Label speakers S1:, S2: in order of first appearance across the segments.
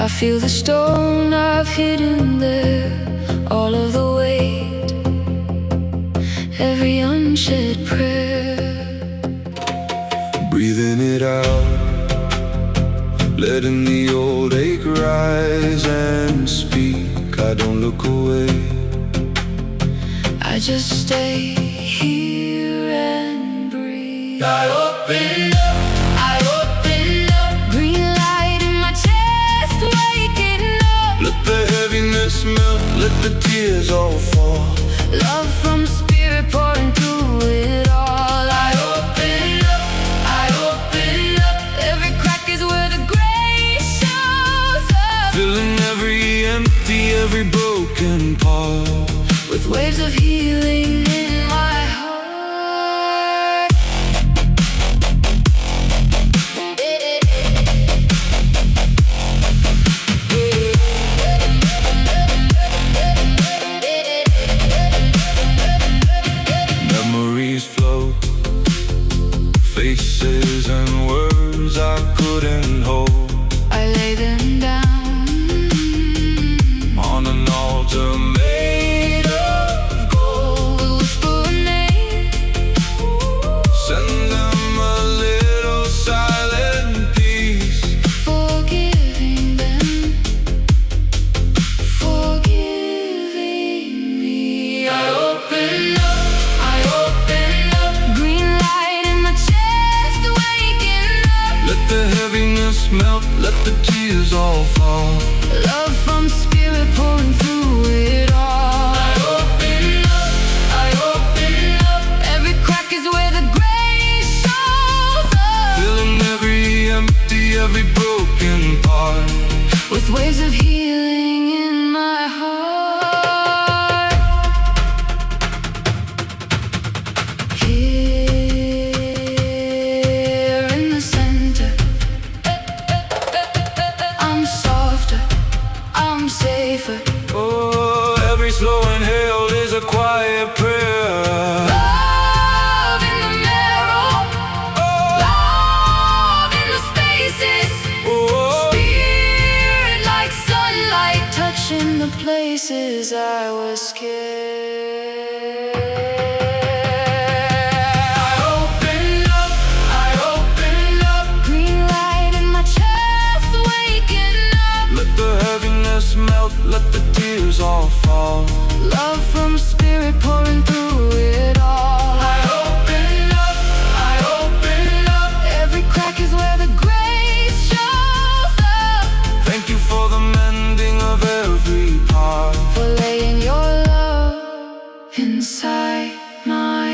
S1: I feel the stone I've hidden there, all of the weight, every unshed prayer.
S2: Breathing it out, letting the old ache rise and speak. I don't look away,
S1: I just stay here and breathe.
S2: I open up,
S1: I open up, green light in my chest, waking up.
S2: let the heaviness melt, let the tears all fall.
S1: Love from spirit pouring through it all. I open up, I open up, every crack is where the grace shows up.
S2: Filling every empty, every broken part
S1: With waves of healing in my heart.
S2: Memories float, faces and words I couldn't hold.
S1: I lay them down
S2: On an altar made of gold,
S1: whisper a name,
S2: send them a little silent peace.
S1: forgiving them, forgiving me. I open up, I open up, green light in my chest, waking up.
S2: Let the heaviness melt, let the tears all fall.
S1: Love from spirit pouring through it all. I open up, I open up, every crack is where the grace shows up.
S2: Filling every empty, every broken part
S1: With waves of healing in my heart. Here in the center, I'm softer, I'm safer.
S2: Oh, every slow inhale is a quiet prayer.
S1: Love in the marrow, love in the spaces.
S2: Oh,
S1: Spirit like sunlight touching the places I was scared. I open up, I open up, green light in my chest, waking up.
S2: let the heaviness melt, let the tears all fall.
S1: Love from spirit pouring through it all. I open up, I open up, every crack is where the grace shows up.
S2: Thank you for the mending of every part.
S1: For laying your love inside my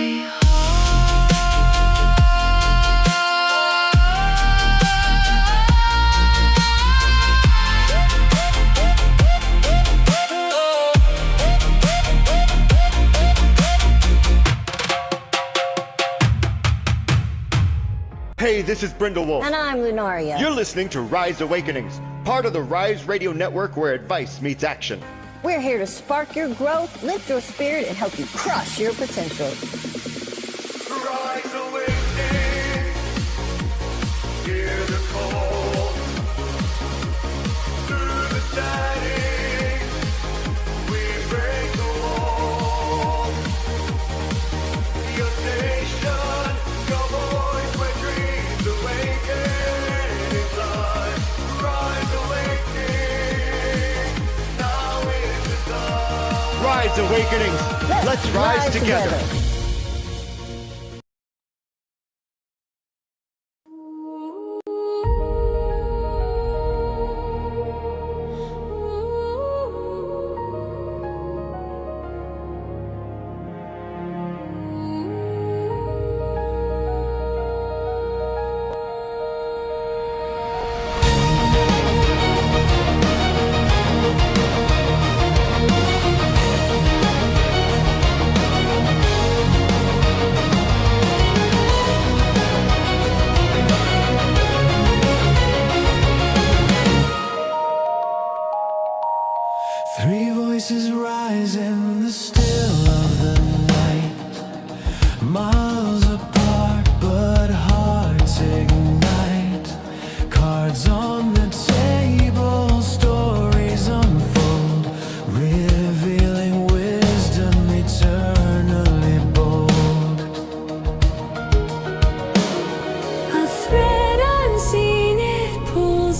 S3: Hey, this is Brindlewolf.
S4: And I'm Lunaria.
S3: You're listening to Rise Awakenings, part of the Rise Radio Network where advice meets action.
S4: We're here to spark your growth, lift your spirit, and help you crush your potential.
S2: Rise awakening, hear the call. Through the static, we break the wall. Your station, your voice, where dreams awaken inside. Rise awakening, now is the time.
S3: Rise Awakenings, let's rise together.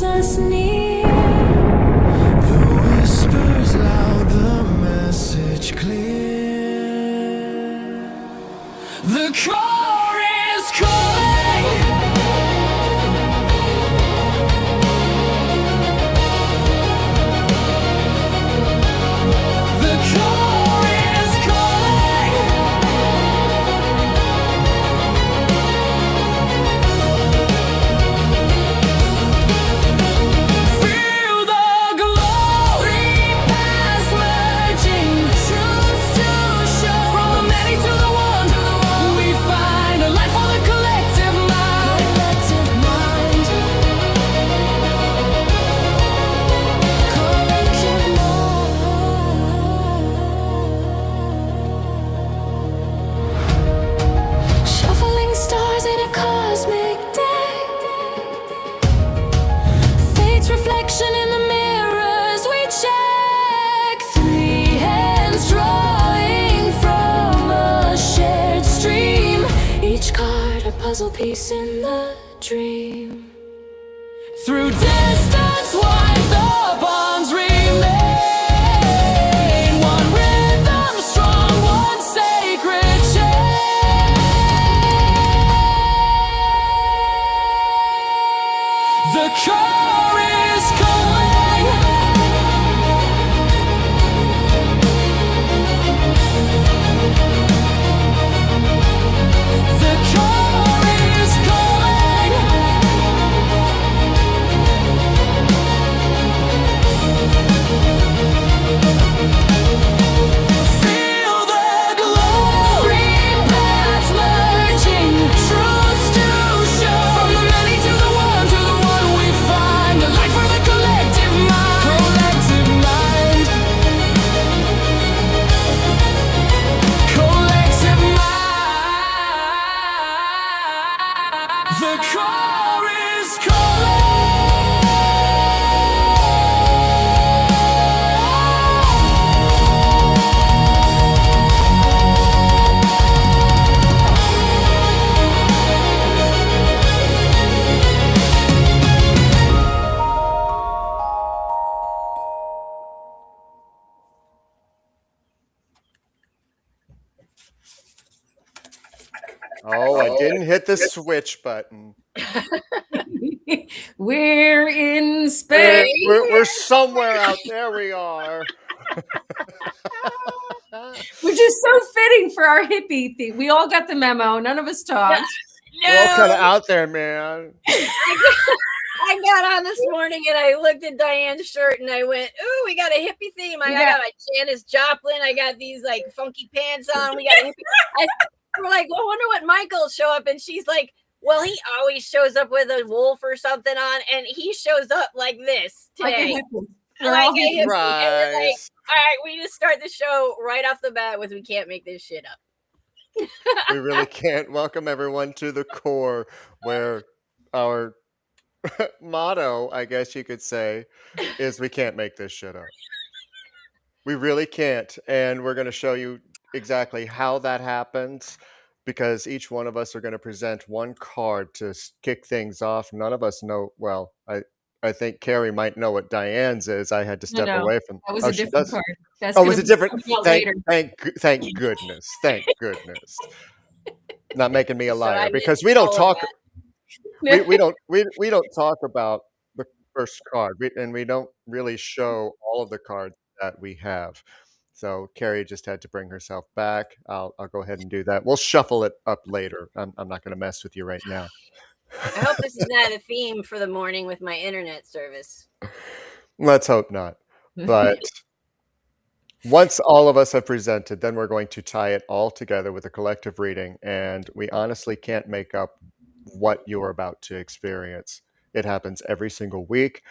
S1: us near.
S2: The whispers loud, the message clear.
S1: The core is calling. The core is calling. Feel the glow. Three paths merging, truths to show. From the many to the one, we find a life for the collective mind. Collective mind. Collective mind. Shuffling stars in a cosmic day. Fate's reflection in the mirrors we check. Three hands drawing from a shared stream. Each card a puzzle piece in the dream. Through distance wide the bonds remain. One rhythm strong, one sacred chain. The core is calling. The core is calling. Feel the glow. Three paths merging, truths to show. From the many to the one we find a life for the collective mind. Collective mind. Collective mind. The core is
S3: Oh, I didn't hit the switch button.
S5: We're in space.
S3: We're somewhere out there. We are.
S5: Which is so fitting for our hippie thing. We all got the memo. None of us talked.
S3: We're all kind of out there, man.
S6: I got on this morning and I looked at Diane's shirt and I went, "Ooh, we got a hippie theme. I got my Janis Joplin. I got these like funky pants on. We got a hippie." We're like, "Well, I wonder what Michael will show up." And she's like, "Well, he always shows up with a wolf or something on, and he shows up like this today."
S5: Right.
S6: And we're like, "All right, we just start the show right off the bat with we can't make this shit up."
S3: We really can't. Welcome everyone to the core, where our motto, I guess you could say, is we can't make this shit up. We really can't. And we're going to show you exactly how that happens, because each one of us are going to present one card to kick things off. None of us know. Well, I think Carrie might know what Diane's is. I had to step away from.
S5: That was a different card. That's
S3: Oh, was it different?
S5: Later.
S3: Thank goodness. Thank goodness. Not making me a liar, because we don't talk. We don't talk about the first card, and we don't really show all of the cards that we have. So Carrie just had to bring herself back. I'll go ahead and do that. We'll shuffle it up later. I'm not going to mess with you right now.
S6: I hope this is not a theme for the morning with my internet service.
S3: Let's hope not. But once all of us have presented, then we're going to tie it all together with a collective reading. And we honestly can't make up what you're about to experience. It happens every single week.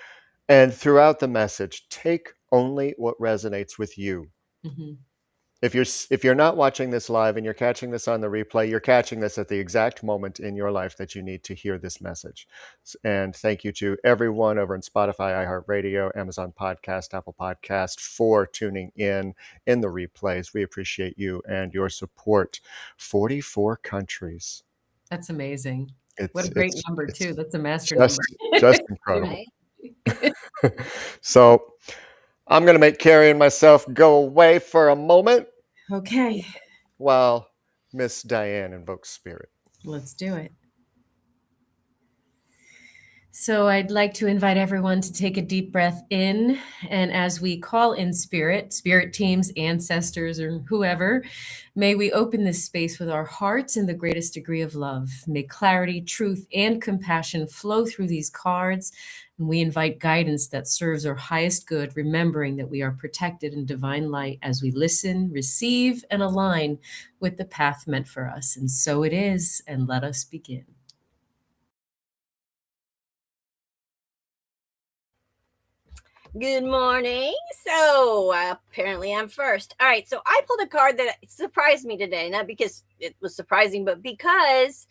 S3: And throughout the message, take only what resonates with you.
S5: Mm-hmm.
S3: If you're not watching this live and you're catching this on the replay, you're catching this at the exact moment in your life that you need to hear this message. And thank you to everyone over in Spotify, iHeartRadio, Amazon Podcast, Apple Podcast for tuning in the replays. We appreciate you and your support. 44 countries.
S5: That's amazing. What a great number, too. That's a master number.
S3: Just incredible.
S6: Right?
S3: So I'm going to make Carrie and myself go away for a moment
S5: Okay,
S3: while Miss Diane invokes spirit.
S5: let's do it. So I'd like to invite everyone to take a deep breath in. And as we call in spirit teams, ancestors, or whoever, may we open this space with our hearts in the greatest degree of love. May clarity, truth, and compassion flow through these cards. And we invite guidance that serves our highest good, remembering that we are protected in divine light as we listen, receive, and align with the path meant for us. And so it is, and let us begin.
S6: Good morning. So apparently I'm first. All right. So I pulled a card that surprised me today, not because it was surprising, but because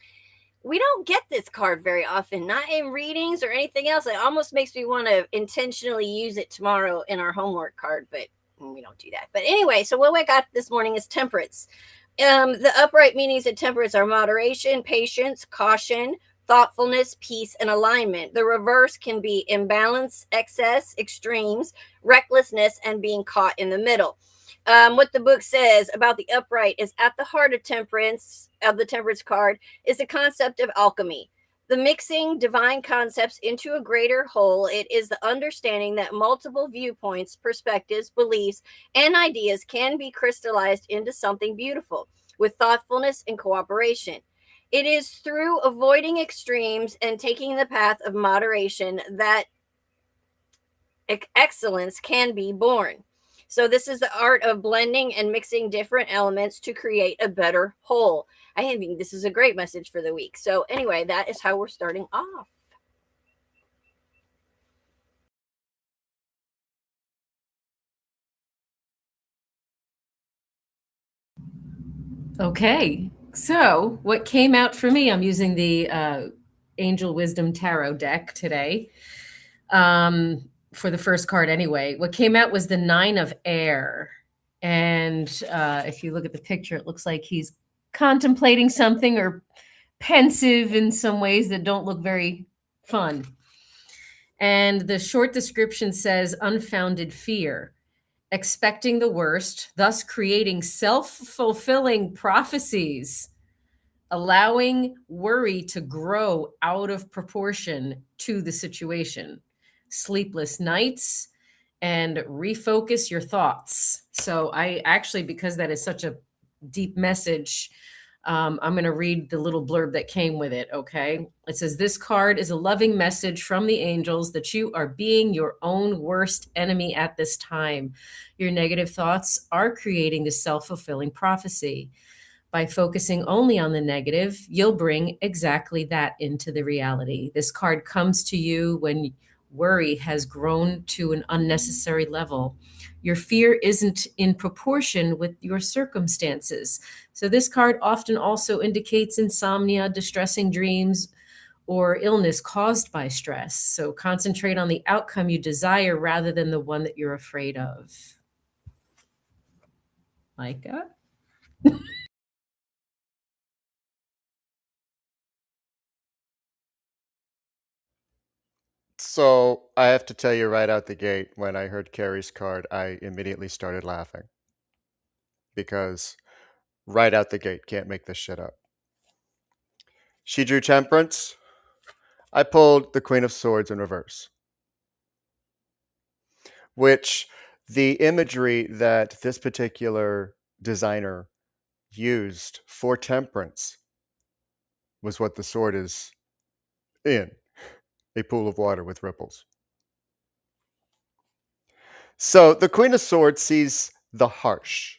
S6: we don't get this card very often, not in readings or anything else. It almost makes me want to intentionally use it tomorrow in our homework card, but we don't do that. But anyway, so what I got this morning is temperance. The upright meanings of temperance are moderation, patience, caution, thoughtfulness, peace, and alignment. The reverse can be imbalance, excess, extremes, recklessness, and being caught in the middle. What the book says about the upright is at the heart of temperance, of the temperance card, is the concept of alchemy. The mixing divine concepts into a greater whole. It is the understanding that multiple viewpoints, perspectives, beliefs, and ideas can be crystallized into something beautiful with thoughtfulness and cooperation. It is through avoiding extremes and taking the path of moderation that excellence can be born. So this is the art of blending and mixing different elements to create a better whole. I think this is a great message for the week. So anyway, that is how we're starting off.
S5: Okay, so what came out for me, I'm using the Angel Wisdom Tarot deck today for the first card anyway. What came out was the Nine of Air. And if you look at the picture, it looks like he's contemplating something or pensive in some ways that don't look very fun. And the short description says unfounded fear, expecting the worst, thus creating self-fulfilling prophecies, allowing worry to grow out of proportion to the situation, sleepless nights, and refocus your thoughts. So I actually, because that is such a deep message, I'm going to read the little blurb that came with it, okay? It says, this card is a loving message from the angels that you are being your own worst enemy at this time. Your negative thoughts are creating the self-fulfilling prophecy. By focusing only on the negative, you'll bring exactly that into the reality. This card comes to you when worry has grown to an unnecessary level. Your fear isn't in proportion with your circumstances. So this card often also indicates insomnia, distressing dreams, or illness caused by stress. So concentrate on the outcome you desire rather than the one that you're afraid of. Micah?
S3: So I have to tell you right out the gate, when I heard Carrie's card, I immediately started laughing. Because right out the gate, can't make this shit up. She drew temperance. I pulled the Queen of Swords in reverse. Which the imagery that this particular designer used for temperance was what the sword is in, a pool of water with ripples. So the Queen of Swords sees the harsh,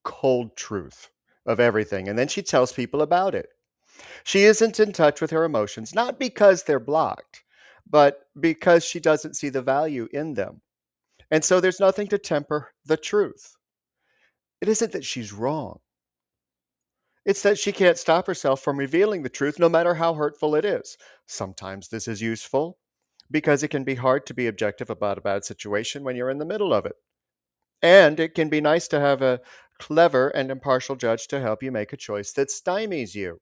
S3: cold truth of everything, and then she tells people about it. She isn't in touch with her emotions, not because they're blocked, but because she doesn't see the value in them. And so there's nothing to temper the truth. It isn't that she's wrong. It's that she can't stop herself from revealing the truth, no matter how hurtful it is. Sometimes this is useful because it can be hard to be objective about a bad situation when you're in the middle of it. And it can be nice to have a clever and impartial judge to help you make a choice that stymies you.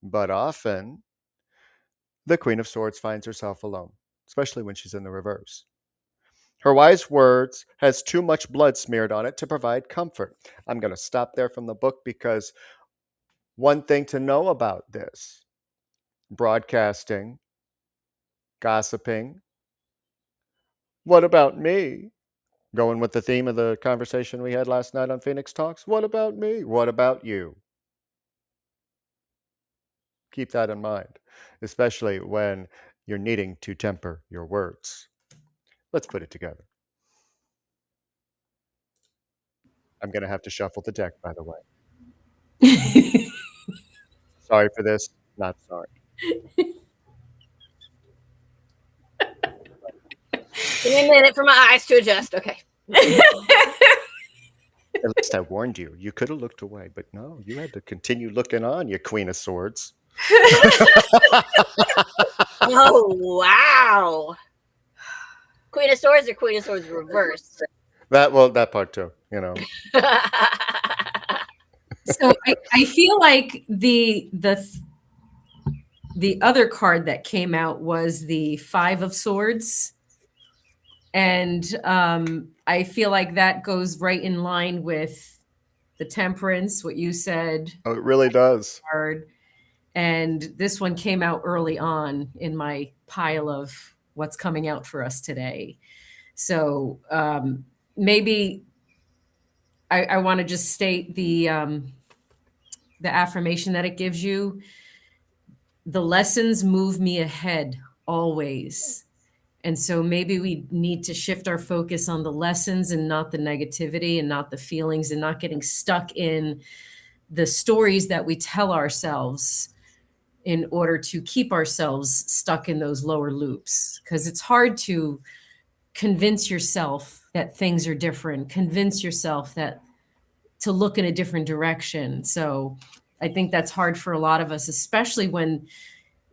S3: But often, the Queen of Swords finds herself alone. especially when she's in the reverse. Her wise words has too much blood smeared on it to provide comfort. I'm going to stop there from the book because one thing to know about this broadcasting, gossiping. What about me? Going with the theme of the conversation we had last night on Phoenix Talks. What about me? What about you? Keep that in mind, especially when you're needing to temper your words. Let's put it together. I'm going to have to shuffle the deck, by the way. Sorry for this. Not sorry.
S6: Give me a minute for my eyes to adjust. Okay.
S3: At least I warned you. You could have looked away, but no, you had to continue looking on, you Queen of Swords.
S6: Oh, wow. Queen of Swords or Queen of Swords reversed?
S3: That part too, you know.
S5: So I feel like the other card that came out was the Five of Swords. And I feel like that goes right in line with the Temperance, what you said.
S3: Oh, it really does.
S5: Card. And this one came out early on in my pile of what's coming out for us today. So maybe I want to just state the affirmation that it gives you. The lessons move me ahead always. And so maybe we need to shift our focus on the lessons and not the negativity and not the feelings and not getting stuck in the stories that we tell ourselves in order to keep ourselves stuck in those lower loops. Because it's hard to convince yourself that things are different, convince yourself that to look in a different direction. So I think that's hard for a lot of us, especially when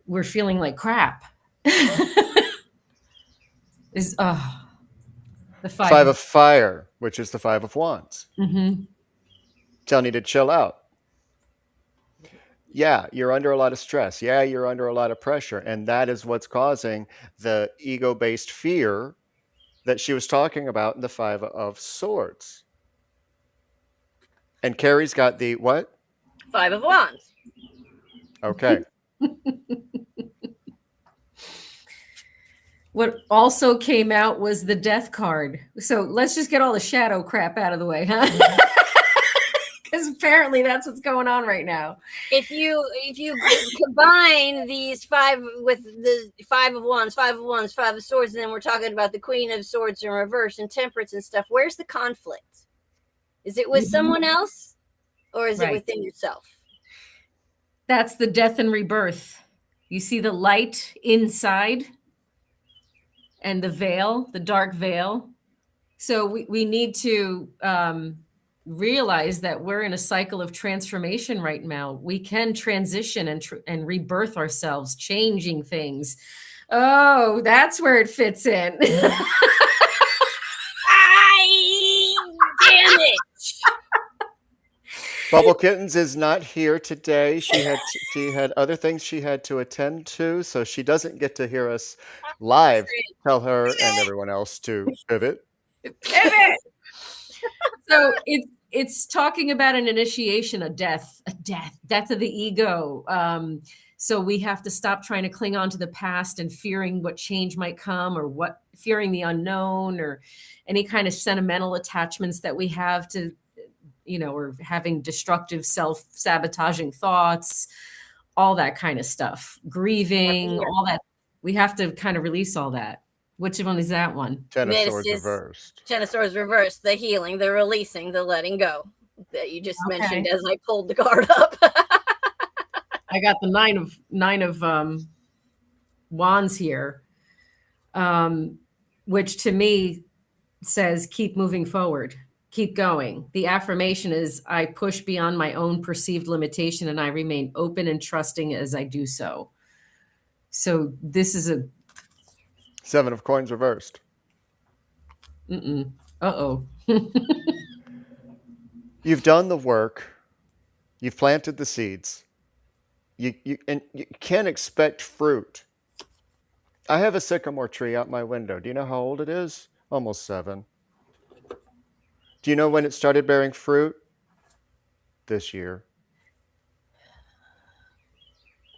S5: we're feeling like crap. Is the
S3: Five of Fire, which is the Five of Wands.
S5: Mm-hmm.
S3: Telling you to chill out. Yeah, you're under a lot of stress. Yeah, you're under a lot of pressure. And that is what's causing the ego-based fear that she was talking about in the Five of Swords. And Carrie's got the what?
S6: Five of Wands.
S3: Okay.
S5: What also came out was the Death card. So let's just get all the shadow crap out of the way, huh? Because apparently that's what's going on right now.
S6: If you combine these five with the Five of Wands, Five of Swords, and then we're talking about the Queen of Swords in reverse and Temperance and stuff, where's the conflict? Is it with someone else or is it within yourself?
S5: That's the death and rebirth. You see the light inside and the veil, the dark veil. So we need to realize that we're in a cycle of transformation right now. We can transition and rebirth ourselves, changing things. Oh, that's where it fits in.
S6: Damn it.
S3: Bubble Kittens is not here today. She had other things she had to attend to, so she doesn't get to hear us live tell her and everyone else to pivot.
S5: Pivot. So it's talking about an initiation, a death of the ego. So we have to stop trying to cling on to the past and fearing what change might come, or fearing the unknown, or any kind of sentimental attachments that we have to, or having destructive self-sabotaging thoughts, all that kind of stuff, grieving, all that. We have to kind of release all that. Which one is that one?
S3: Ten of Swords reversed.
S6: Ten of Swords reversed. The healing, the releasing, the letting go that you just mentioned as I pulled the card up.
S5: I got the nine of wands here, which to me says keep moving forward, keep going. The affirmation is I push beyond my own perceived limitation and I remain open and trusting as I do so. So this is a
S3: Seven of Coins reversed.
S5: Uh-oh.
S3: You've done the work. You've planted the seeds. You can't expect fruit I have a sycamore tree out my window. Do you know how old it is? Almost 7. Do you know when it started bearing fruit? This year.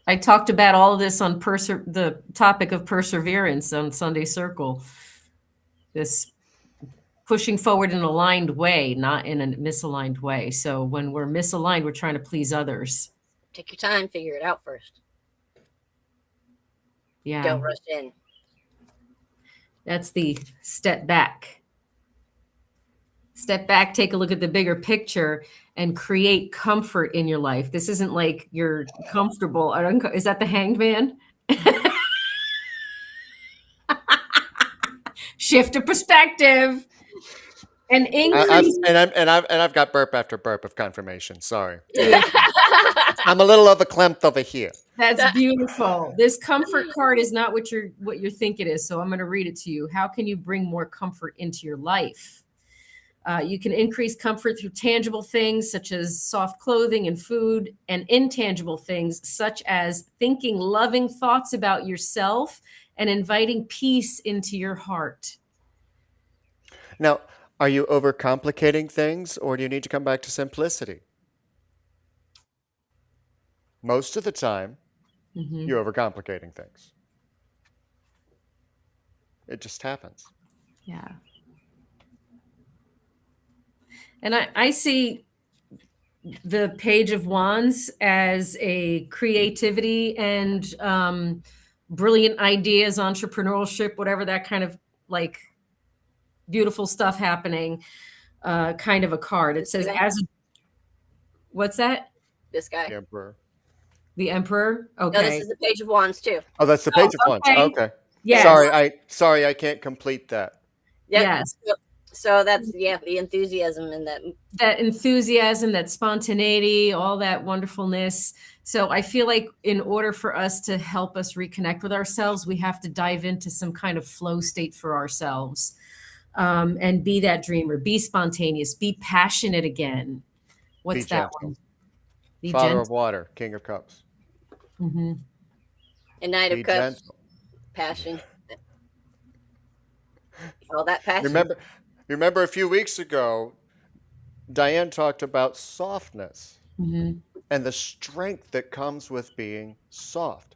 S5: I talked about all of this on the topic of perseverance on Sunday Circle. This pushing forward in an aligned way, not in a misaligned way. So when we're misaligned, we're trying to please others.
S6: Take your time, figure it out first.
S5: Yeah.
S6: Don't rush in.
S5: That's the step back. Step back, take a look at the bigger picture, and create comfort in your life. This isn't like you're comfortable. Is that the Hanged Man? Shift of perspective and increase.
S3: I've got burp after burp of confirmation. Sorry, I'm a little overclamped over here.
S5: That's beautiful. This comfort card is not what you think it is. So I'm going to read it to you. How can you bring more comfort into your life? You can increase comfort through tangible things such as soft clothing and food, and intangible things such as thinking loving thoughts about yourself and inviting peace into your heart.
S3: Now, are you overcomplicating things, or do you need to come back to simplicity? Most of the time, you're overcomplicating things. It just happens.
S5: Yeah. And I see the Page of Wands as a creativity and brilliant ideas, entrepreneurship, whatever, that kind of like beautiful stuff happening, kind of a card. It says, what's that?
S6: This guy.
S3: The Emperor.
S5: The Emperor? Okay.
S6: No, this is the Page of Wands too.
S3: Oh, that's the Page of Wands. Okay.
S5: Yes.
S3: Sorry, I can't complete that.
S6: Yep.
S5: Yes.
S6: So that's the enthusiasm and
S5: that enthusiasm, that spontaneity, all that wonderfulness. So I feel like in order for us to help us reconnect with ourselves, we have to dive into some kind of flow state for ourselves, and be that dreamer, be spontaneous, be passionate again. What's that one? Be
S3: Father
S5: gentle.
S3: of Water, King of Cups.
S6: and Knight of Cups.
S3: Gentle.
S6: Passion. All that passion.
S3: Remember a few weeks ago, Diane talked about softness and the strength that comes with being soft.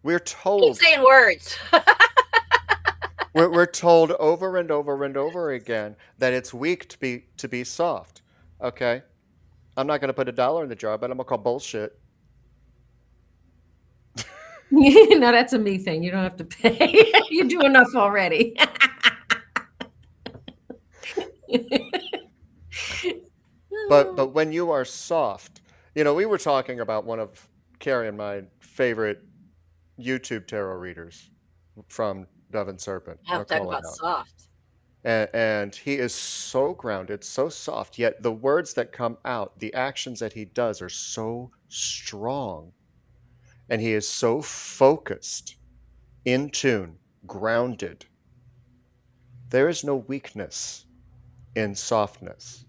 S3: We're told.
S6: Keep saying words.
S3: we're told over and over and over again that it's weak to be soft. Okay, I'm not going to put $1 in the jar, but I'm gonna call bullshit.
S5: No, that's a me thing. You don't have to pay. You do enough already.
S3: But when you are soft, we were talking about one of Carrie and my favorite YouTube tarot readers from Dove and Serpent.
S6: I'll talk about soft.
S3: And he is so grounded, so soft, yet the words that come out, the actions that he does are so strong. And he is so focused, in tune, grounded. There is no weakness in softness.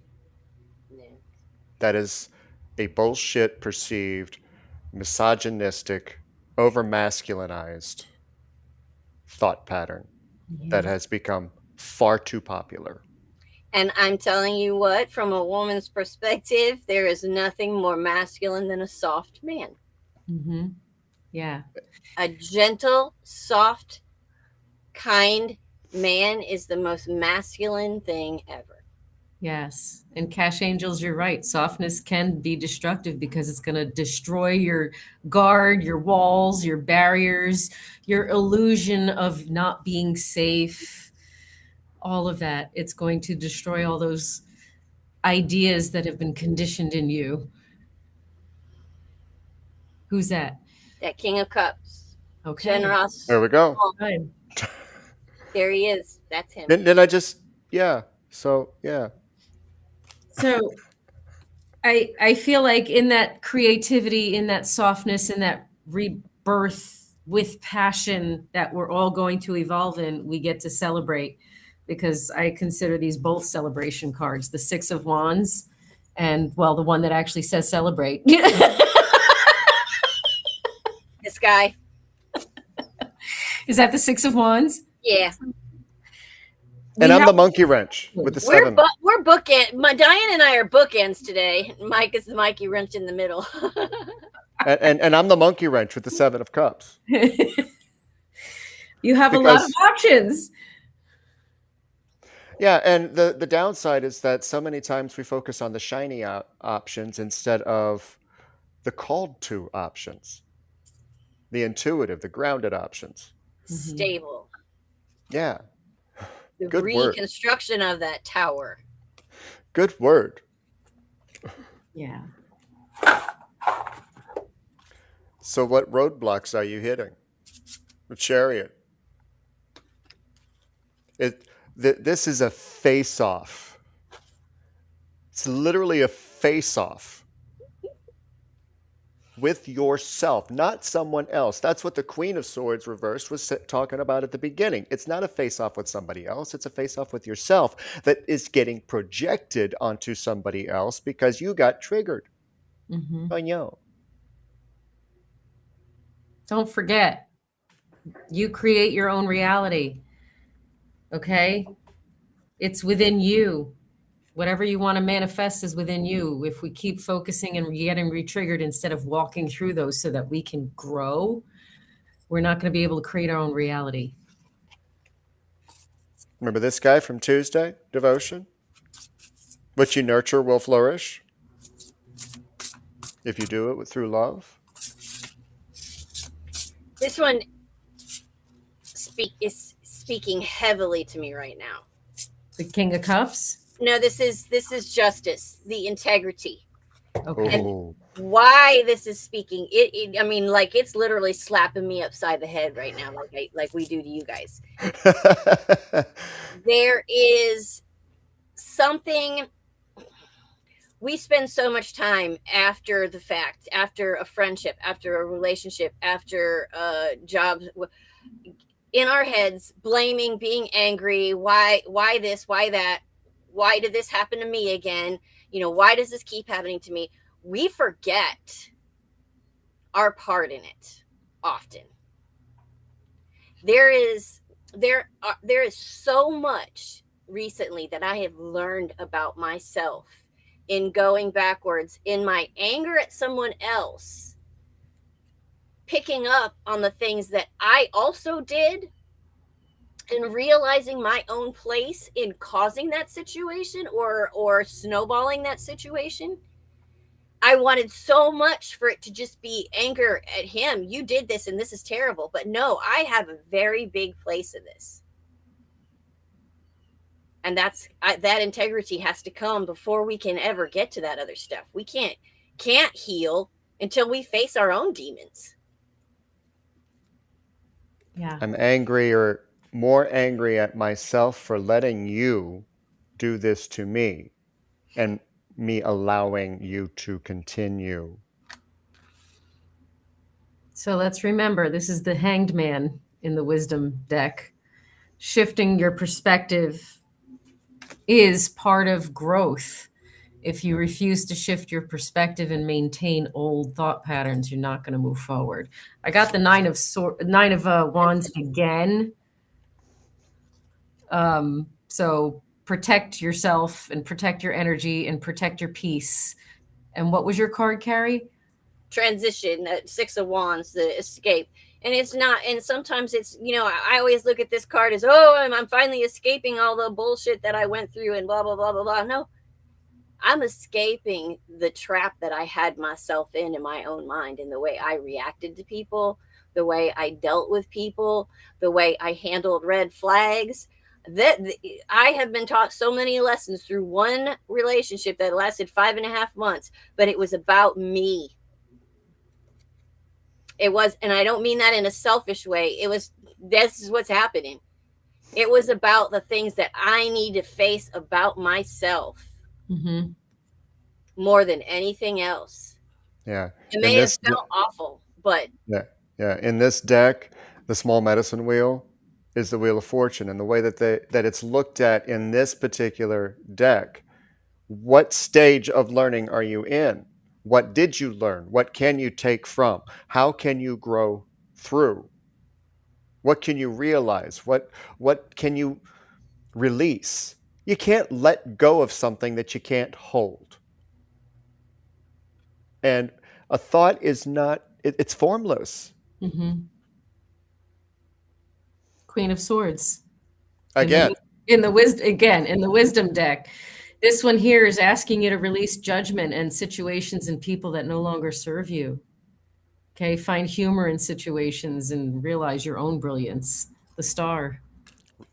S3: That is a bullshit perceived, misogynistic, over-masculinized thought pattern that has become far too popular.
S6: And I'm telling you what, from a woman's perspective, there is nothing more masculine than a soft man.
S5: Yeah.
S6: A gentle, soft, kind man is the most masculine thing ever.
S5: Yes. And Cash Angels, you're right. Softness can be destructive because it's going to destroy your guard, your walls, your barriers, your illusion of not being safe, all of that. It's going to destroy all those ideas that have been conditioned in you. Who's that?
S6: That King of Cups.
S5: Okay.
S6: Generous.
S3: There we go.
S5: Fine.
S6: There he is. That's him.
S3: Didn't I just, yeah. So, yeah.
S5: So I feel like in that creativity, in that softness, in that rebirth with passion that we're all going to evolve in, we get to celebrate, because I consider these both celebration cards, the 6 of Wands and, well, the one that actually says celebrate.
S6: This guy.
S5: Is that the Six of Wands?
S6: Yeah.
S3: And I'm the monkey wrench with the
S6: We're
S3: 7.
S6: we're bookend. Diane and I are bookends today. Mike is the Mikey wrench in the middle.
S3: And I'm the monkey wrench with the 7 of Cups.
S5: You have a lot of options.
S3: Yeah, and the downside is that so many times we focus on the shiny options instead of the called to options, the intuitive, the grounded options.
S6: Stable.
S3: Yeah.
S6: The
S3: Good word.
S6: reconstruction of that tower.
S3: Good word.
S5: Yeah.
S3: So what roadblocks are you hitting? The Chariot. This is a face-off. It's literally a face-off with yourself, not someone else. That's what the Queen of Swords reversed was talking about at the beginning. It's not a face-off with somebody else. It's a face-off with yourself that is getting projected onto somebody else because you got triggered. I know.
S5: Don't forget, you create your own reality. Okay? It's within you. Whatever you want to manifest is within you. If we keep focusing and getting re-triggered instead of walking through those so that we can grow, we're not going to be able to create our own reality.
S3: Remember this guy from Tuesday, Devotion? What you nurture will flourish if you do it through love.
S6: This one is speaking heavily to me right now.
S5: The King of Cups?
S6: No, this is justice, the integrity.
S5: Okay.
S3: Oh.
S6: Why this is speaking, I mean, like, it's literally slapping me upside the head right now, like we do to you guys. There is something. We spend so much time after the fact, after a friendship, after a relationship, after jobs, in our heads, blaming, being angry. Why this? Why that? Why did this happen to me again? You know, why does this keep happening to me? We forget our part in it often. There is so much recently that I have learned about myself in going backwards in my anger at someone else, picking up on the things that I also did, and realizing my own place in causing that situation or snowballing that situation. I wanted so much for it to just be anger at him. You did this and this is terrible. But no, I have a very big place in this. And that integrity has to come before we can ever get to that other stuff. We can't heal until we face our own demons.
S5: Yeah.
S3: I'm angry or more angry at myself for letting you do this to me and me allowing you to continue.
S5: So let's remember, this is the Hanged Man in the Wisdom deck. Shifting your perspective is part of growth. If you refuse to shift your perspective and maintain old thought patterns, you're not going to move forward. I got the Nine of Wands again. So protect yourself and protect your energy and protect your peace. And what was your card, Carrie?
S6: Transition, Six of Wands, the escape. And it's not, and sometimes it's, you know, I always look at this card as, oh, I'm finally escaping all the bullshit that I went through and blah, blah, blah, blah, blah. No, I'm escaping the trap that I had myself in my own mind, in the way I reacted to people, the way I dealt with people, the way I handled red flags. That I have been taught so many lessons through one relationship that lasted 5.5 months, but it was about me. It was, and I don't mean that in a selfish way. It was, this is what's happening. It was about the things that I need to face about myself more than anything else.
S3: Yeah.
S6: It may have felt awful, but
S3: yeah. In this deck, the small medicine wheel is the Wheel of Fortune, and the way that it's looked at in this particular deck, what stage of learning are you in? What did you learn? What can you take from? How can you grow through? What can you realize? What can you release? You can't let go of something that you can't hold. And a thought is not, it's formless.
S5: Mm-hmm. Queen of Swords.
S3: Again.
S5: In the wisdom deck. This one here is asking you to release judgment and situations and people that no longer serve you. Okay, find humor in situations and realize your own brilliance. The Star.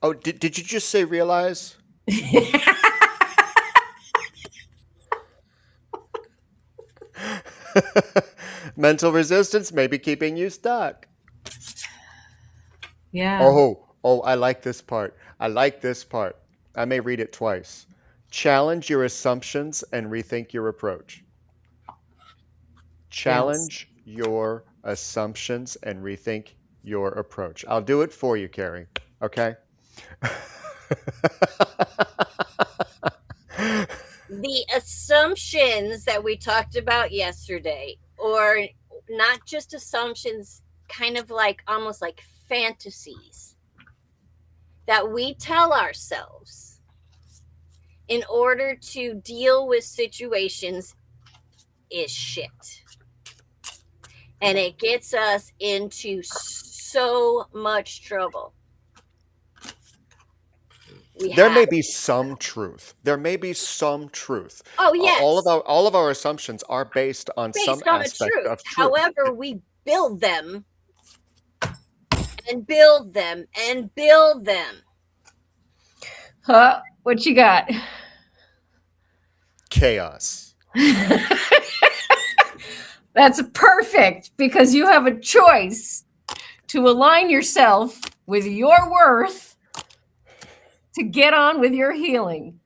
S3: Oh, did you just say realize? Mental resistance may be keeping you stuck.
S5: Yeah.
S3: Oh, I like this part. I like this part. I may read it twice. Challenge your assumptions and rethink your approach. Challenge your assumptions and rethink your approach. I'll do it for you, Carrie. Okay?
S6: The assumptions that we talked about yesterday, or not just assumptions, kind of like almost like fantasies that we tell ourselves in order to deal with situations, is shit. And it gets us into so much trouble.
S3: There may be some truth. There may be some truth.
S6: Oh, yes.
S3: All of our assumptions are based on some aspect of truth.
S6: However, we build them and build them and build them.
S5: Huh? What you got?
S3: Chaos.
S5: That's perfect, because you have a choice to align yourself with your worth to get on with your healing.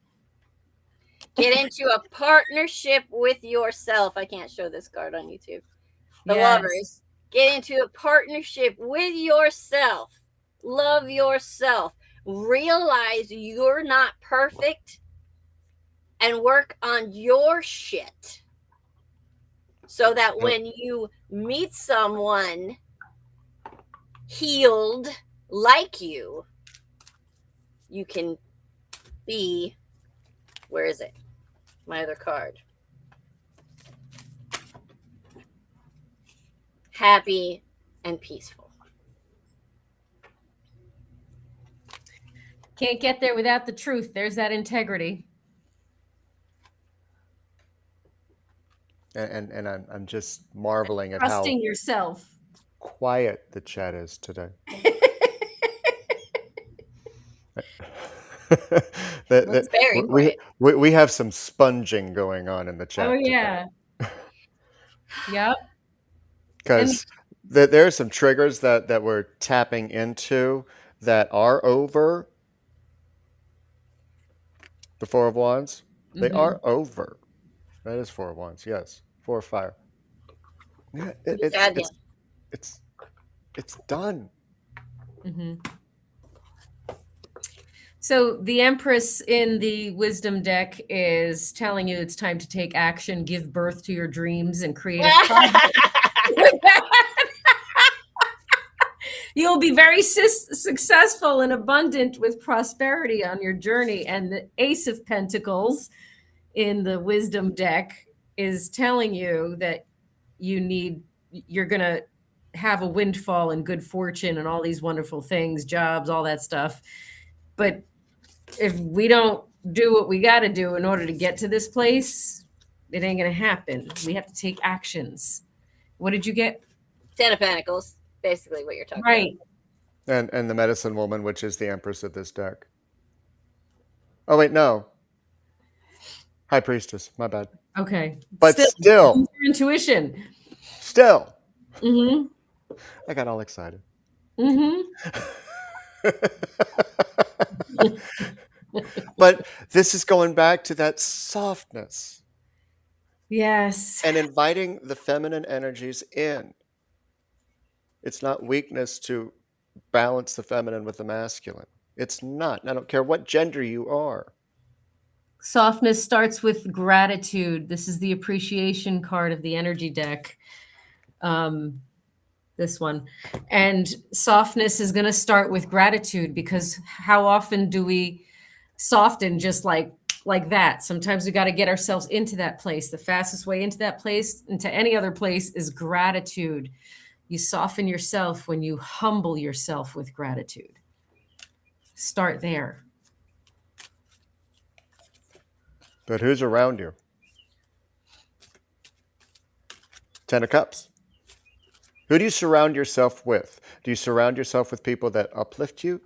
S6: Get into a partnership with yourself. I can't show this card on YouTube. The
S5: Yes.
S6: Lovers. Get into a partnership with yourself. Love yourself. Realize you're not perfect and work on your shit. So that when you meet someone healed like you can be, where is it? My other card. Happy and peaceful.
S5: Can't get there without the truth. There's that integrity.
S3: And I'm just marveling at how
S5: Trusting yourself.
S3: quiet the chat is today.
S6: It's very quiet.
S3: We have some sponging going on in the chat.
S5: Oh, yeah. Yep.
S3: Because there are some triggers that we're tapping into that are over the Four of Wands. They are over. That is Four of Wands. Yes. Four of Fire. Yeah, it's done.
S5: Mm-hmm. So the Empress in the Wisdom deck is telling you it's time to take action, give birth to your dreams, and create a project. You'll be very successful and abundant with prosperity on your journey. And the Ace of Pentacles in the Wisdom deck is telling you that you're going to have a windfall and good fortune and all these wonderful things, jobs, all that stuff. But if we don't do what we got to do in order to get to this place, it ain't going to happen. We have to take actions. What did you get?
S6: 10 of Pentacles, basically what you're talking
S5: Right.
S6: about.
S3: And the Medicine Woman, which is the Empress of this deck. Oh, wait, no. High Priestess, my bad.
S5: Okay.
S3: But still.
S5: Your intuition.
S3: Still.
S5: Mm-hmm.
S3: I got all excited.
S5: Mm-hmm.
S3: But this is going back to that softness.
S5: Yes.
S3: And inviting the feminine energies in. It's not weakness to balance the feminine with the masculine. It's not. I don't care what gender you are.
S5: Softness starts with gratitude. This is the appreciation card of the energy deck. this one. And softness is going to start with gratitude, because how often do we soften just like that? Sometimes we got to get ourselves into that place. The fastest way into that place, into any other place, is gratitude. You soften yourself when you humble yourself with gratitude. Start there.
S3: But who's around you? 10 of Cups. Who do you surround yourself with? Do you surround yourself with people that uplift you?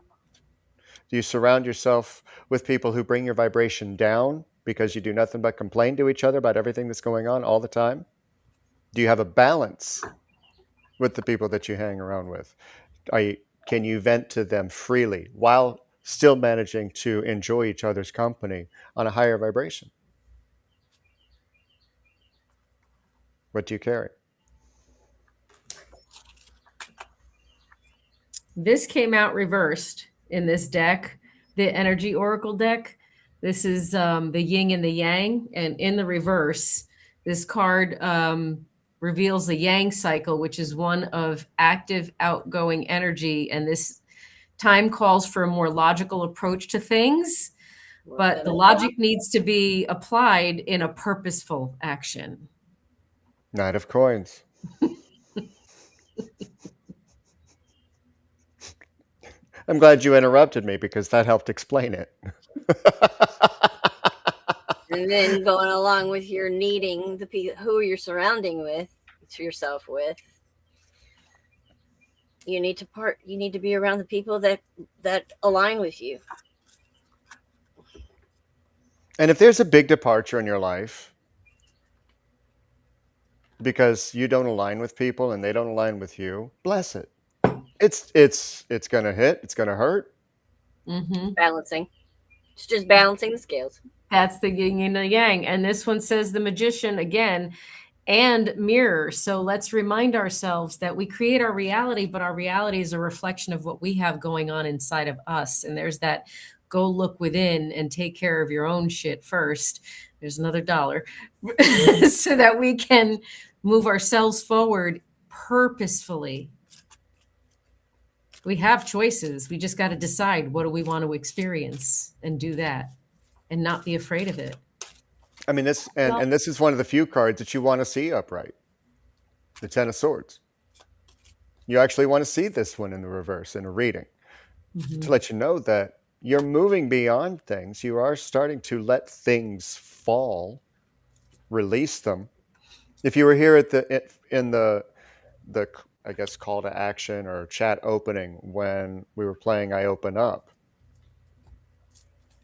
S3: Do you surround yourself with people who bring your vibration down because you do nothing but complain to each other about everything that's going on all the time? Do you have a balance with the people that you hang around with? Can you vent to them freely while still managing to enjoy each other's company on a higher vibration? What do you carry?
S5: This came out reversed in this deck, the Energy Oracle deck. This is the yin and the yang. And in the reverse, this card reveals the yang cycle, which is one of active, outgoing energy. And this time calls for a more logical approach to things. But the logic needs to be applied in a purposeful action.
S3: Knight of Coins. I'm glad you interrupted me because that helped explain it.
S6: And then going along with your needing the people who you're surrounding with, to yourself with, you need to be around the people that align with you.
S3: And if there's a big departure in your life because you don't align with people and they don't align with you, bless it. It's gonna hit. It's gonna hurt.
S5: Mm-hmm.
S6: Balancing. It's just balancing the scales.
S5: That's the yin and the yang. And this one says the Magician again, and mirror. So let's remind ourselves that we create our reality, but our reality is a reflection of what we have going on inside of us. And there's that go look within and take care of your own shit first. There's another dollar so that we can move ourselves forward purposefully. We have choices. We just got to decide, what do we want to experience, and do that and not be afraid of it.
S3: I mean, this is one of the few cards that you want to see upright. The Ten of Swords. You actually want to see this one in the reverse in a reading to let you know that you're moving beyond things. You are starting to let things fall, release them. If you were here in the I guess call to action or chat opening when we were playing I Open Up,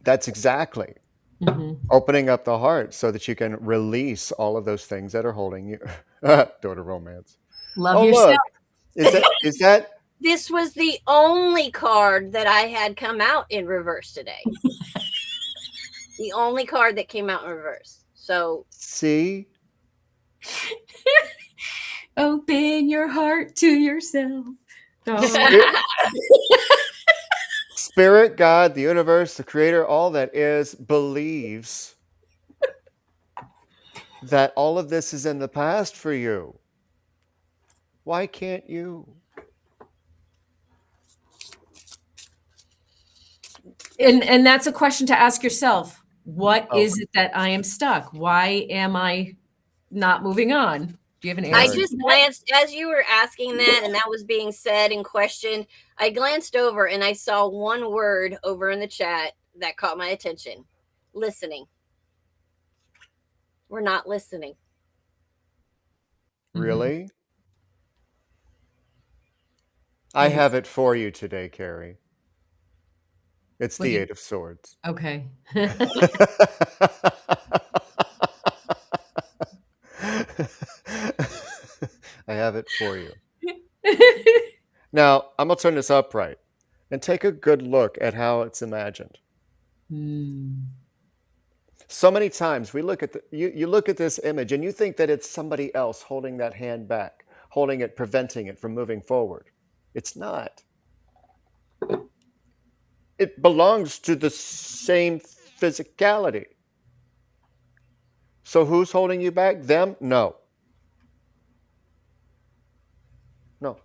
S3: that's exactly opening up the heart so that you can release all of those things that are holding you. Daughter romance.
S5: Love yourself.
S3: Look. Is that
S6: This was the only card that I had come out in reverse today. The only card that came out in reverse. So
S3: see?
S5: Open your heart to yourself.
S3: Spirit, God, the universe, the creator, all that is, believes that all of this is in the past for you. Why can't you?
S5: And that's a question to ask yourself. What is it that I am stuck? Why am I not moving on? Do you have an answer?
S6: I just glanced as you were asking that, and that was being said and questioned. I glanced over and I saw one word over in the chat that caught my attention. Listening. We're not listening.
S3: Really? I have it for you today, Carrie. It's the Eight of Swords.
S5: Okay.
S3: I have it for you. Now, I'm going to turn this upright and take a good look at how it's imagined. So many times we look at you look at this image and you think that it's somebody else holding that hand back, holding it, preventing it from moving forward. It's not. It belongs to the same physicality. So who's holding you back? Them? No. No.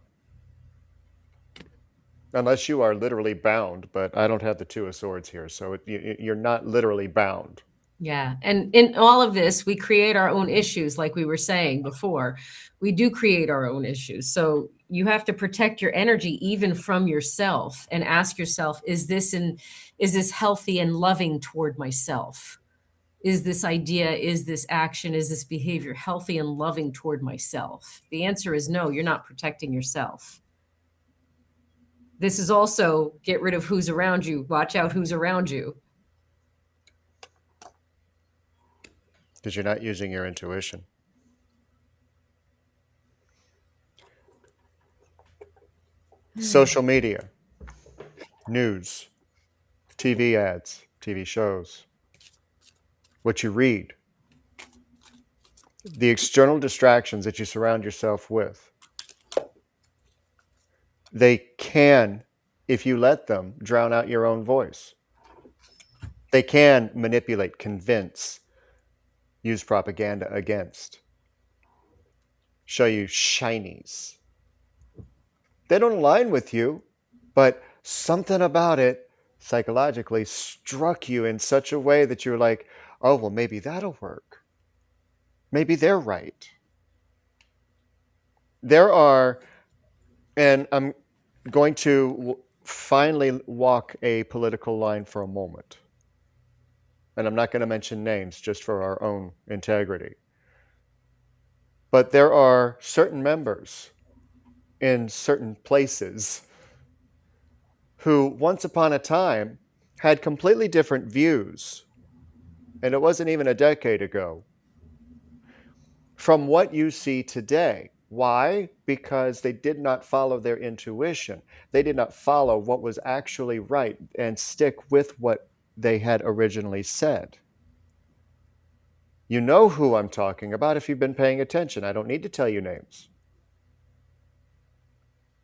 S3: Unless you are literally bound, but I don't have the Two of Swords here, so you're not literally bound.
S5: Yeah. And in all of this, we create our own issues, like we were saying before. We do create our own issues. So you have to protect your energy even from yourself and ask yourself, is this healthy and loving toward myself? Is this idea, is this action, is this behavior healthy and loving toward myself? The answer is no, you're not protecting yourself. This is also get rid of who's around you. Watch out who's around you.
S3: Because you're not using your intuition. Social media, news, TV ads, TV shows, what you read, the external distractions that you surround yourself with. They can, if you let them, drown out your own voice. They can manipulate, convince, use propaganda against, show you shinies. They don't align with you, but something about it psychologically struck you in such a way that you're like, oh, well, maybe that'll work. Maybe they're right. There are, and I'm going to finally walk a political line for a moment. And I'm not going to mention names just for our own integrity. But there are certain members in certain places who once upon a time had completely different views, and it wasn't even a decade ago, from what you see today. Why? Because they did not follow their intuition. They did not follow what was actually right and stick with what they had originally said. You know who I'm talking about if you've been paying attention. I don't need to tell you names.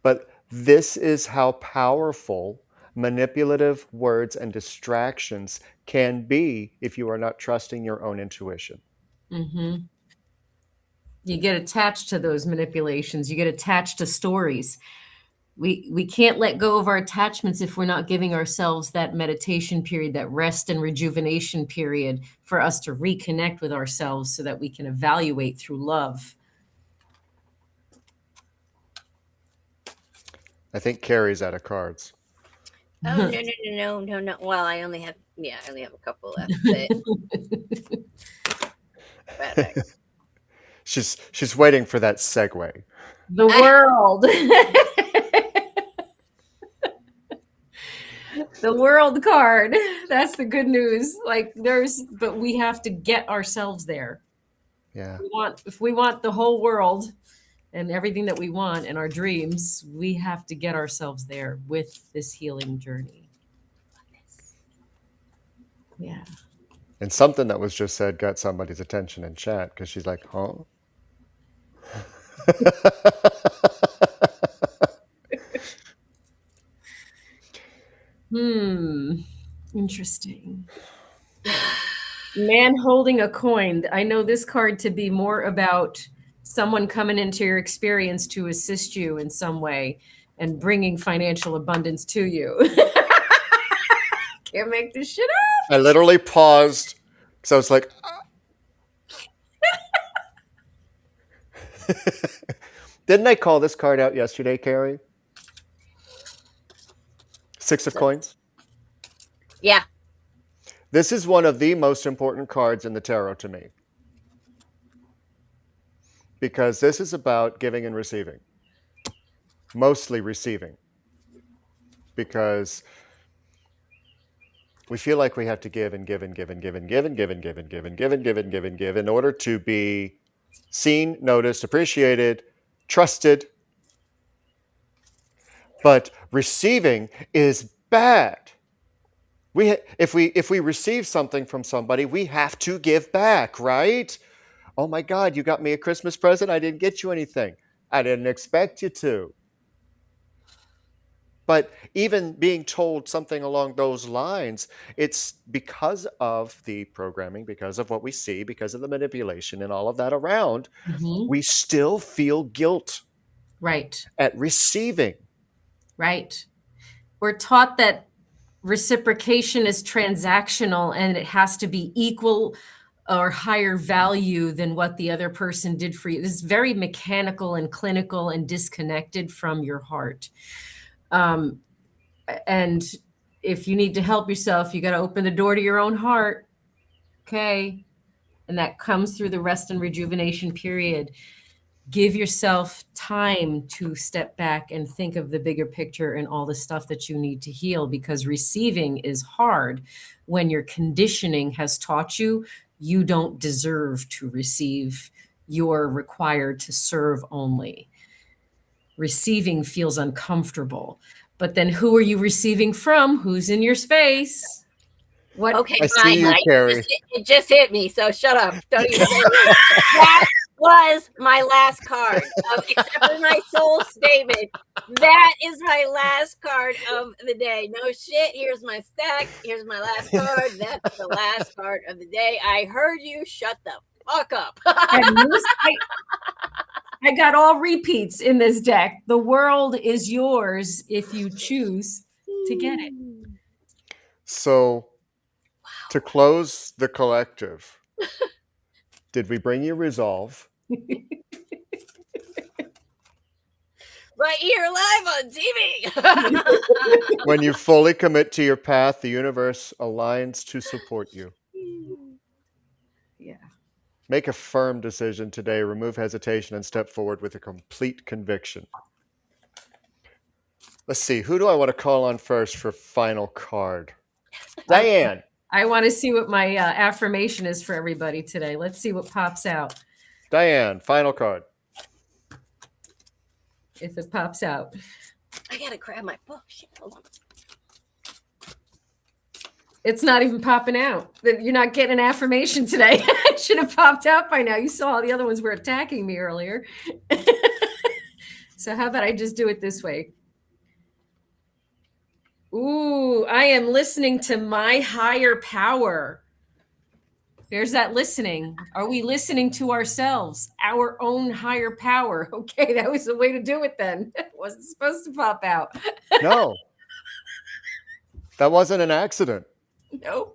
S3: But this is how powerful manipulative words and distractions can be if you are not trusting your own intuition.
S5: Mm-hmm. You get attached to those manipulations. You get attached to stories. We can't let go of our attachments if we're not giving ourselves that meditation period, that rest and rejuvenation period for us to reconnect with ourselves so that we can evaluate through love.
S3: I think Carrie's out of cards.
S6: Oh, no. Well, I only have a couple left. But
S3: She's waiting for that segue.
S5: The world. The world card. That's the good news. But we have to get ourselves there.
S3: Yeah.
S5: If we want the whole world and everything that we want and our dreams, we have to get ourselves there with this healing journey. Yeah.
S3: And something that was just said got somebody's attention in chat because she's like, huh?
S5: Interesting. Man holding a coin. I know this card to be more about someone coming into your experience to assist you in some way and bringing financial abundance to you. Can't make this shit up.
S3: I literally paused because I was like, didn't I call this card out yesterday, Carrie? Six of Coins?
S6: yeah.
S3: This is one of the most important cards in the tarot to me. Because this is about giving and receiving. Mostly receiving. Because we feel like we have to give and give and give and give and give and give and give and give and give and give and give and give in order to be seen, noticed, appreciated, trusted. But receiving is bad. If we receive something from somebody, we have to give back, right? Oh my God, you got me a Christmas present. I didn't get you anything. I didn't expect you to. But even being told something along those lines, it's because of the programming, because of what we see, because of the manipulation and all of that around, we still feel guilt
S5: Right.
S3: at receiving.
S5: Right. we're taught that reciprocation is transactional and it has to be equal or higher value than what the other person did for you. This is very mechanical and clinical and disconnected from your heart. And if you need to help yourself, you got to open the door to your own heart. Okay. And that comes through the rest and rejuvenation period. Give yourself time to step back and think of the bigger picture and all the stuff that you need to heal, because receiving is hard when your conditioning has taught you you don't deserve to receive. You're required to serve only. Receiving feels uncomfortable. But then who are you receiving from? Who's in your space? What?
S6: Okay,
S3: I
S6: fine.
S3: see you, Carrie.
S6: It just hit me, so shut up. Don't even say it. That was my last card, except for my soul statement. That is my last card of the day. No shit. Here's my stack. Here's my last card. That's the last card of the day. I heard you. Shut the fuck up.
S5: I got all repeats in this deck. The world is yours if you choose to get it.
S3: So, to close the collective, did we bring you resolve?
S6: Right here live on TV.
S3: When you fully commit to your path, the universe aligns to support you.
S5: Yeah.
S3: Make a firm decision today, remove hesitation, and step forward with a complete conviction. Let's see, who do I want to call on first for final card? Diane.
S5: I want to see what my affirmation is for everybody today. Let's see what pops out.
S3: Diane, final card.
S5: If it pops out.
S6: I gotta grab my book. Shit, hold on.
S5: It's not even popping out. You're not getting an affirmation today. It should have popped out by now. You saw all the other ones were attacking me earlier. So how about I just do it this way? Ooh, I am listening to my higher power. There's that listening. Are we listening to ourselves, our own higher power? Okay, that was the way to do it then. It wasn't supposed to pop out.
S3: No. That wasn't an accident.
S5: No.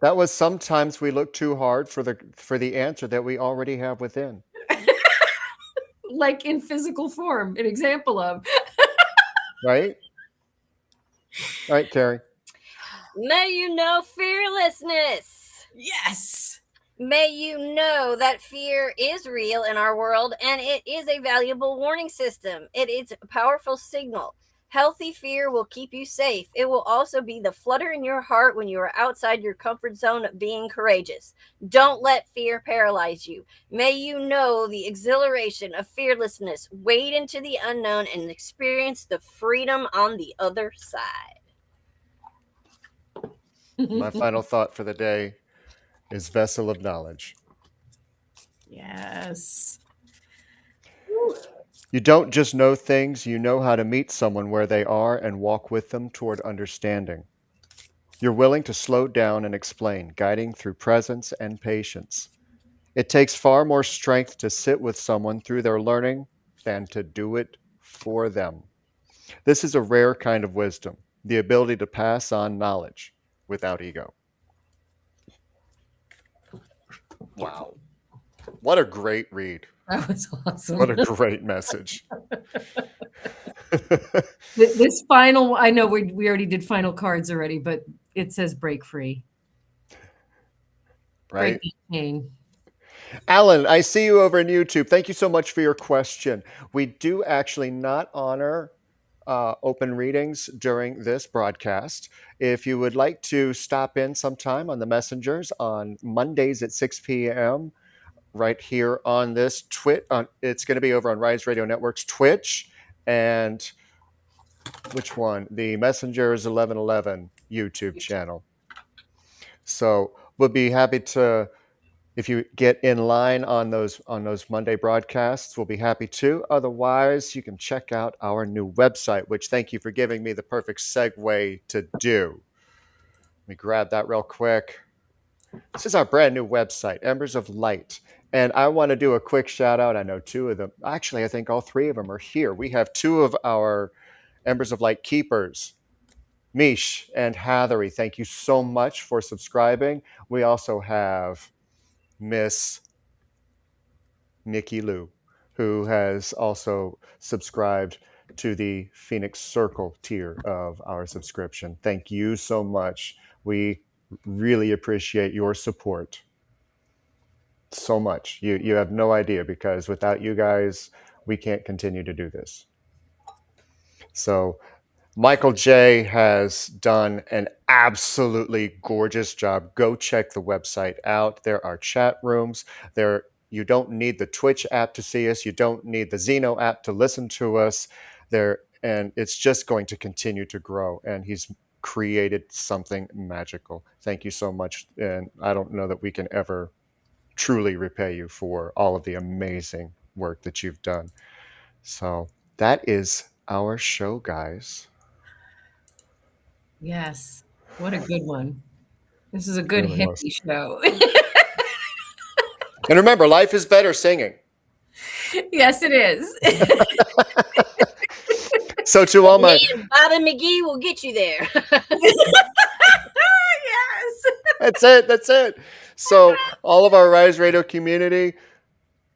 S3: That was sometimes we look too hard for the answer that we already have within.
S5: Like in physical form, an example of.
S3: Right? All right, Carrie.
S6: May you know fearlessness.
S5: Yes.
S6: May you know that fear is real in our world, and it is a valuable warning system. It is a powerful signal. Healthy fear will keep you safe. It will also be the flutter in your heart when you are outside your comfort zone of being courageous. Don't let fear paralyze you. May you know the exhilaration of fearlessness. Wade into the unknown and experience the freedom on the other side.
S3: My final thought for the day is vessel of knowledge.
S5: Yes.
S3: You don't just know things, you know how to meet someone where they are and walk with them toward understanding. You're willing to slow down and explain, guiding through presence and patience. It takes far more strength to sit with someone through their learning than to do it for them. This is a rare kind of wisdom, the ability to pass on knowledge without ego. Wow. What a great read.
S5: That was awesome.
S3: What a great message.
S5: This final, I know we already did final cards already, but it says break free.
S3: Right?
S5: Break the chain.
S3: Alan, I see you over on YouTube. Thank you so much for your question. We do actually not honor open readings during this broadcast. If you would like to stop in sometime on the messengers on Mondays at 6 p.m., right here on this Twitch, it's going to be over on Rise Radio Network's Twitch, and which one? The Messengers 1111 YouTube channel. So we'll be happy to, if you get in line on those Monday broadcasts, we'll be happy to. Otherwise, you can check out our new website, which thank you for giving me the perfect segue to do. Let me grab that real quick. This is our brand new website, Embers of Light. And I want to do a quick shout out. I know two of them. Actually, I think all three of them are here. We have two of our Embers of Light Keepers, Mish and Hathery, thank you so much for subscribing. We also have Miss Nikki Lou, who has also subscribed to the Phoenix Circle tier of our subscription. Thank you so much. We really appreciate your support so much. You have no idea, because without you guys, we can't continue to do this. So Michael J has done an absolutely gorgeous job. Go check the website out. There are chat rooms. You don't need the Twitch app to see us. You don't need the Zeno app to listen to us. And it's just going to continue to grow. And he's created something magical. Thank you so much. And I don't know that we can ever truly repay you for all of the amazing work that you've done. So that is our show, guys.
S5: Yes. What a good one. This is a good
S3: Really
S5: hippie show.
S3: And remember, life is better singing.
S5: Yes, it is.
S3: So to all my...
S6: Me and Bobby McGee will get you there.
S5: Yes.
S3: That's it. So all of our Rise Radio community,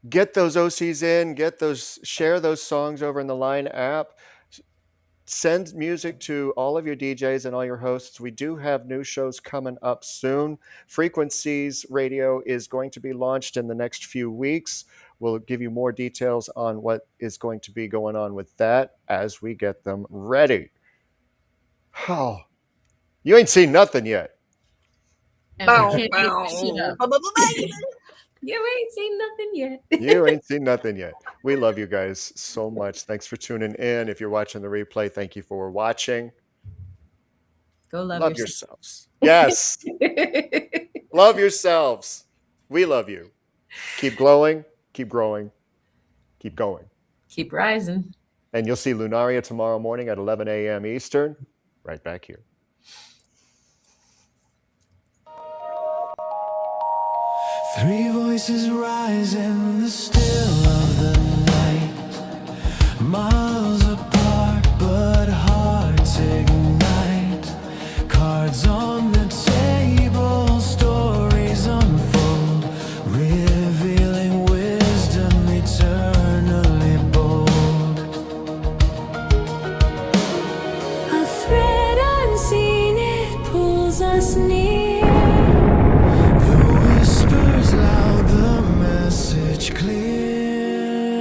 S3: get those OCs in, share those songs over in the Line app. Send music to all of your DJs and all your hosts. We do have new shows coming up soon. Frequencies Radio is going to be launched in the next few weeks. We'll give you more details on what is going to be going on with that as we get them ready. Oh, you ain't seen nothing yet.
S5: And we can't make this shit up. You ain't seen nothing yet.
S3: You ain't seen nothing yet. We love you guys so much. Thanks for tuning in. If you're watching the replay, thank you for watching.
S5: Go love
S3: yourselves. Yes. Love yourselves. We love you. Keep glowing, keep growing, keep going.
S5: Keep rising.
S3: And you'll see Lunaria tomorrow morning at 11 a.m. Eastern, right back here.
S2: Three voices rise in the still of the night, miles apart but hearts ignite. Cards on the table, stories unfold, revealing wisdom eternally bold.
S1: A thread unseen, it pulls us near.
S2: Loud, the message clear.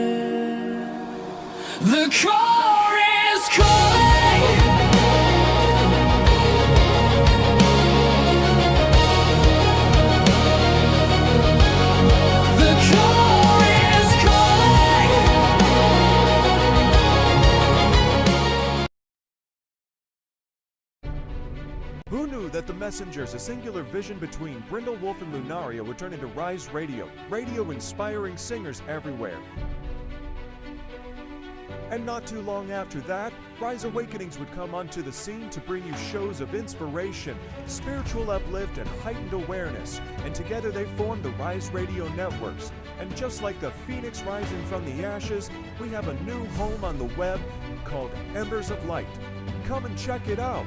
S2: The core is calling. The core is calling.
S7: Who knew that the Messengers, a singular vision between Brindlewolf and Lunaria, would turn into Rise Radio, radio inspiring singers everywhere? And not too long after that, Rise Awakenings would come onto the scene to bring you shows of inspiration, spiritual uplift, and heightened awareness. And together they formed the Rise Radio Networks. And just like the phoenix rising from the ashes, we have a new home on the web called Embers of Light. Come and check it out.